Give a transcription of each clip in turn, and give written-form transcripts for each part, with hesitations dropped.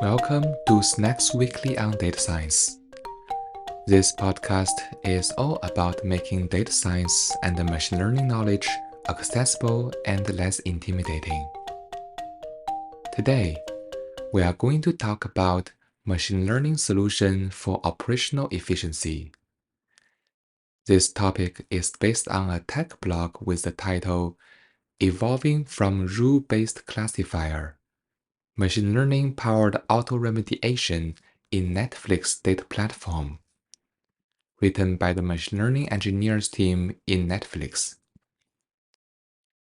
Welcome to Snacks Weekly on Data Science. This podcast is all about making data science and machine learning knowledge accessible and less intimidating. Today, we are going to talk about machine learning solution for operational efficiency. This topic is based on a tech blog with the title Evolving from Rule-Based Classifier, Machine Learning-Powered Auto-Remediation in Netflix Data Platform, written by the machine learning engineers team in Netflix.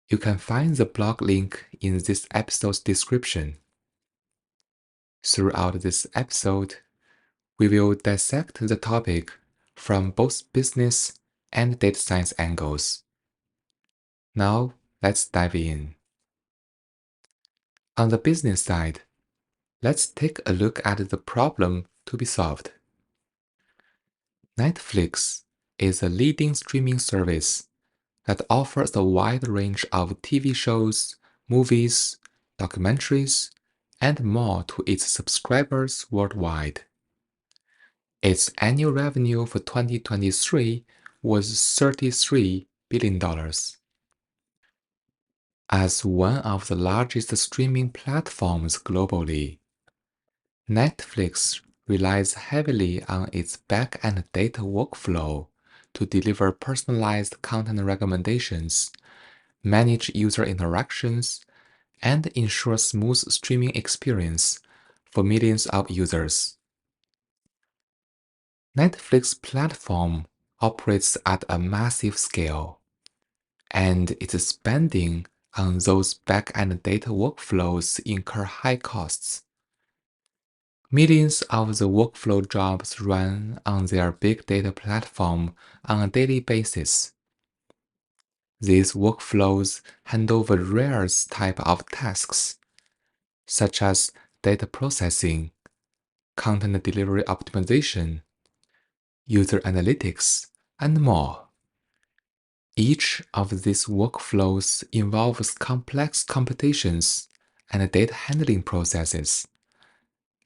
You can find the blog link in this episode's description. Throughout this episode, we will dissect the topic from both business and data science angles. Now, let's dive in. On the business side, let's take a look at the problem to be solved. Netflix is a leading streaming service that offers a wide range of TV shows, movies, documentaries, and more to its subscribers worldwide. Its annual revenue for 2023 was $33 billion. As one of the largest streaming platforms globally, Netflix relies heavily on its back-end data workflow to deliver personalized content recommendations, manage user interactions, and ensure smooth streaming experience for millions of users. Netflix platform operates at a massive scale, and its spending on those back-end data workflows incur high costs. Millions of the workflow jobs run on their big data platform on a daily basis. These workflows handle various types of tasks, such as data processing, content delivery optimization, user analytics, and more. Each of these workflows involves complex computations and data handling processes,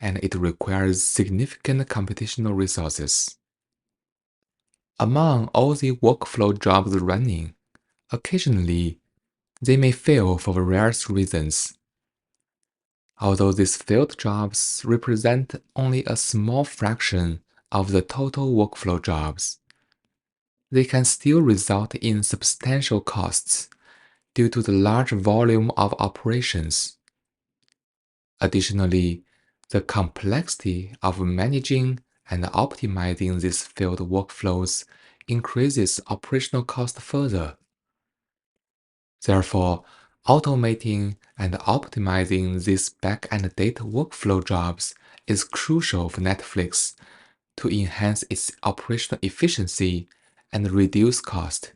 and it requires significant computational resources. Among all the workflow jobs running, occasionally they may fail for various reasons. Although these failed jobs represent only a small fraction of the total workflow jobs, they can still result in substantial costs due to the large volume of operations. Additionally, the complexity of managing and optimizing these failed workflows increases operational cost further. Therefore, automating and optimizing these back-end data workflow jobs is crucial for Netflix to enhance its operational efficiency and reduce cost.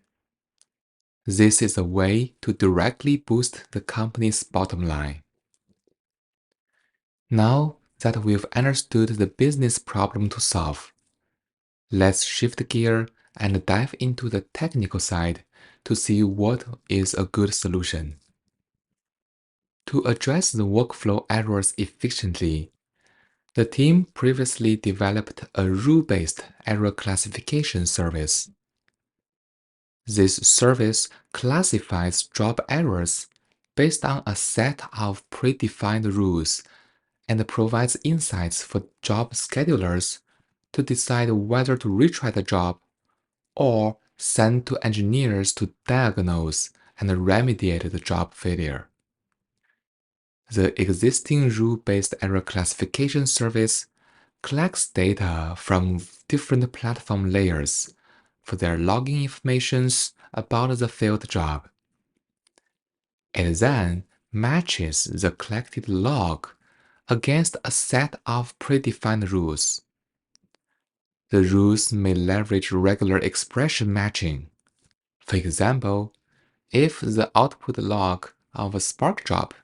This is a way to directly boost the company's bottom line. Now that we've understood the business problem to solve, let's shift gear and dive into the technical side to see what is a good solution. To address the workflow errors efficiently, the team previously developed a rule-based error classification service. This service classifies job errors based on a set of predefined rules and provides insights for job schedulers to decide whether to retry the job or send to engineers to diagnose and remediate the job failure. The existing rule-based error classification service collects data from different platform layers for their logging informations about the failed job. It then matches the collected log against a set of predefined rules. The rules may leverage regular expression matching. For example, if the output log of a Spark job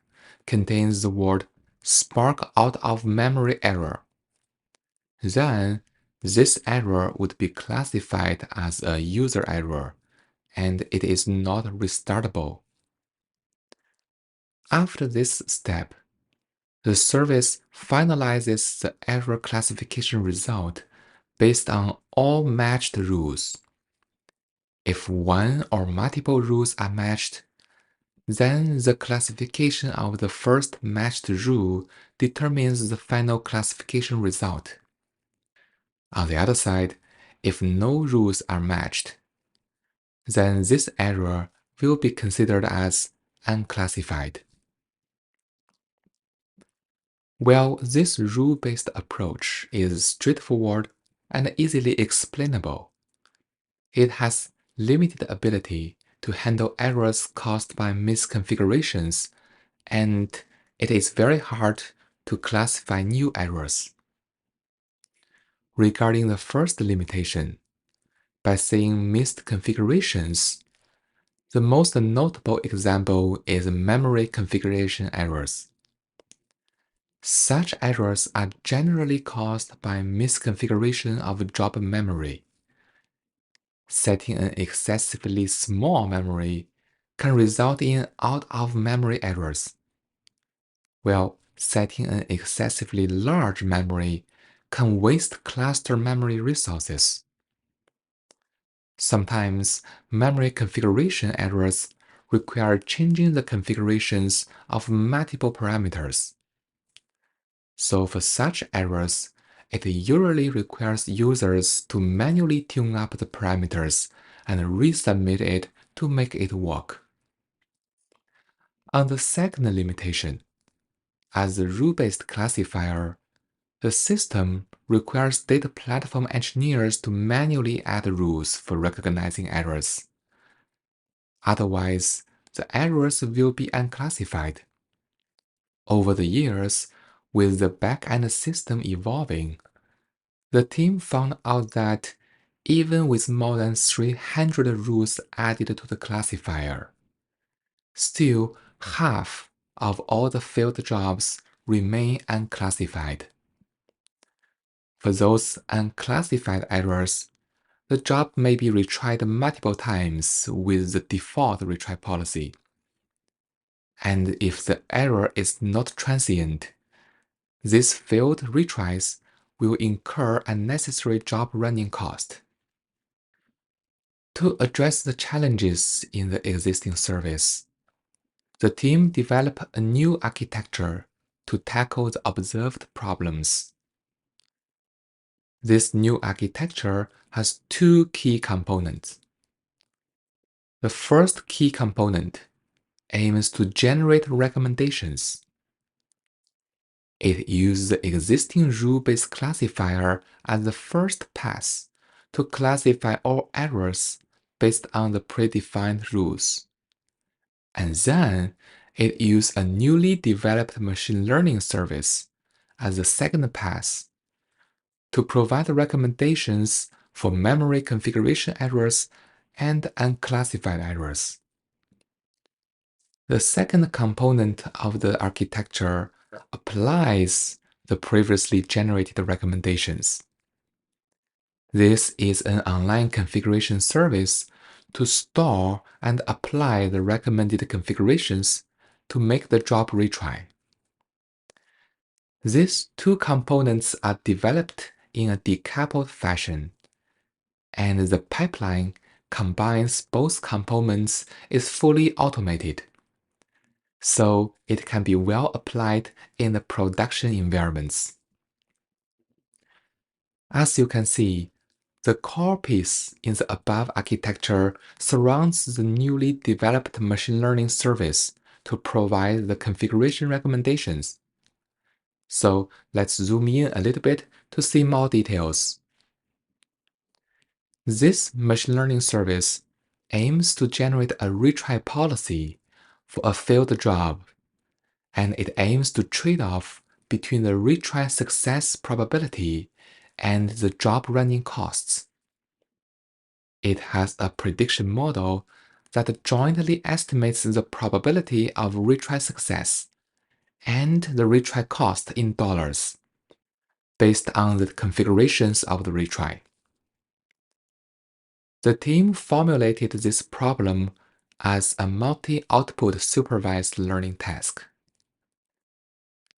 contains the word Spark out of memory error, then this error would be classified as a user error and it is not restartable. After this step, The service finalizes the error classification result based on all matched rules. If one or multiple rules are matched, then the classification of the first matched rule determines the final classification result. On the other side, if no rules are matched, then this error will be considered as unclassified. Well, this rule-based approach is straightforward and easily explainable. It has limited ability to handle errors caused by misconfigurations, and it is very hard to classify new errors. Regarding the first limitation, by saying missed configurations, the most notable example is memory configuration errors. Such errors are generally caused by misconfiguration of job memory. Setting an excessively small memory can result in out-of-memory errors, while setting an excessively large memory can waste cluster memory resources. Sometimes memory configuration errors require changing the configurations of multiple parameters. So for such errors, it usually requires users to manually tune up the parameters and resubmit it to make it work. On the second limitation, as a rule-based classifier, the system requires data platform engineers to manually add rules for recognizing errors. Otherwise, the errors will be unclassified. Over the years, with the back-end system evolving, the team found out that even with more than 300 rules added to the classifier, still half of all the failed jobs remain unclassified. For those unclassified errors, the job may be retried multiple times with the default retry policy. And if the error is not transient, these failed retries will incur unnecessary job running cost. To address the challenges in the existing service, the team developed a new architecture to tackle the observed problems. This new architecture has two key components. The first key component aims to generate recommendations. It uses the existing rule-based classifier as the first pass to classify all errors based on the predefined rules. And then it uses a newly developed machine learning service as the second pass to provide recommendations for memory configuration errors and unclassified errors. The second component of the architecture applies the previously generated recommendations. This is an online configuration service to store and apply the recommended configurations to make the job retry. These two components are developed in a decoupled fashion, and the pipeline combines both components is fully automated, so it can be well applied in the production environments. As you can see, the core piece in the above architecture surrounds the newly developed machine learning service to provide the configuration recommendations. So let's zoom in a little bit to see more details. This machine learning service aims to generate a retry policy for a failed job, and it aims to trade off between the retry success probability and the job running costs. It has a prediction model that jointly estimates the probability of retry success and the retry cost in dollars based on the configurations of the retry. The team formulated this problem as a multi-output supervised learning task.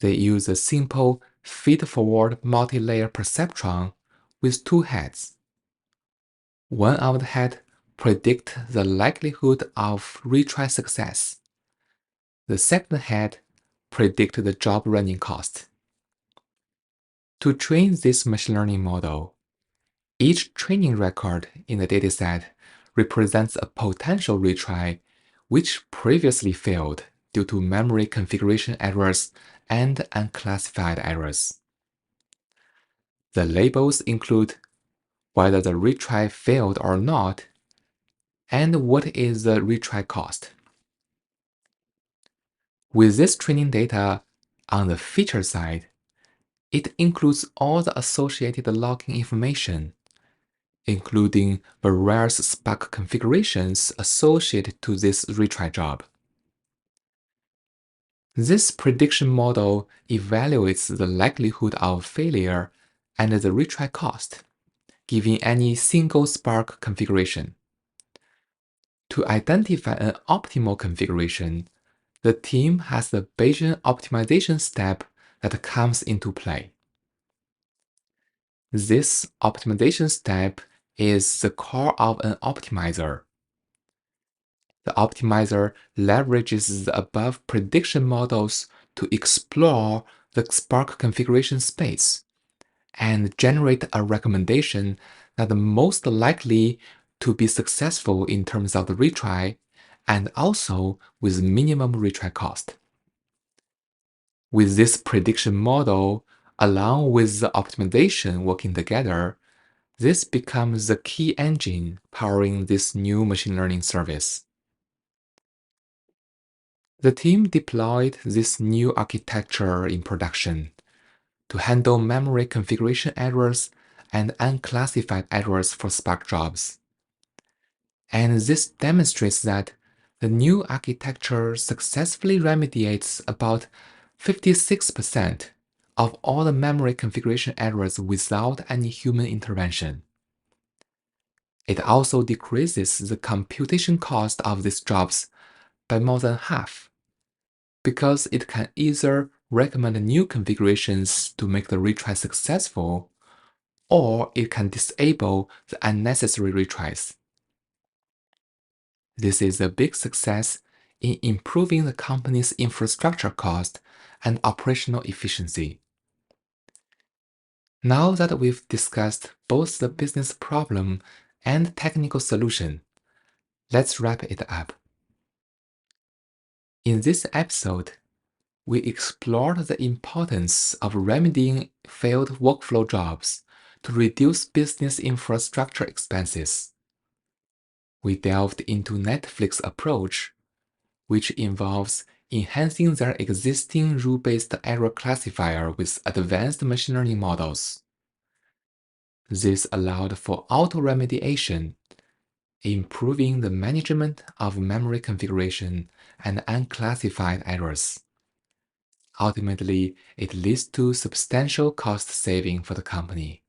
They use a simple feed-forward multi-layer perceptron with two heads. One of the heads predicts the likelihood of retry success. The second head predicts the job running cost. To train this machine learning model, each training record in the dataset represents a potential retry which previously failed due to memory configuration errors and unclassified errors. The labels include whether the retry failed or not, and what is the retry cost. With this training data on the feature side, it includes all the associated logging information, including various Spark configurations associated to this retry job. This prediction model evaluates the likelihood of failure and the retry cost, given any single Spark configuration. To identify an optimal configuration, the team has the Bayesian optimization step that comes into play. This optimization step is the core of an optimizer. The optimizer leverages the above prediction models to explore the Spark configuration space and generate a recommendation that the most likely to be successful in terms of the retry and also with minimum retry cost. With this prediction model, along with the optimization working together, this becomes the key engine powering this new machine learning service. The team deployed this new architecture in production to handle memory configuration errors and unclassified errors for Spark jobs. And this demonstrates that the new architecture successfully remediates about 56% of all the memory configuration errors without any human intervention. It also decreases the computation cost of these jobs by more than half, because it can either recommend new configurations to make the retry successful, or it can disable the unnecessary retries. This is a big success in improving the company's infrastructure cost and operational efficiency. Now that we've discussed both the business problem and technical solution, let's wrap it up. In this episode, we explored the importance of remedying failed workflow jobs to reduce business infrastructure expenses. We delved into Netflix's approach, which involves enhancing their existing rule-based error classifier with advanced machine learning models. This allowed for auto-remediation, improving the management of memory configuration and unclassified errors. Ultimately, it leads to substantial cost saving for the company.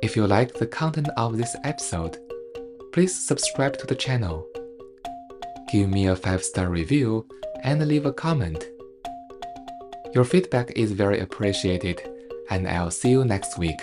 If you like the content of this episode, please subscribe to the channel. Give me a 5-star review and leave a comment. Your feedback is very appreciated, and I'll see you next week.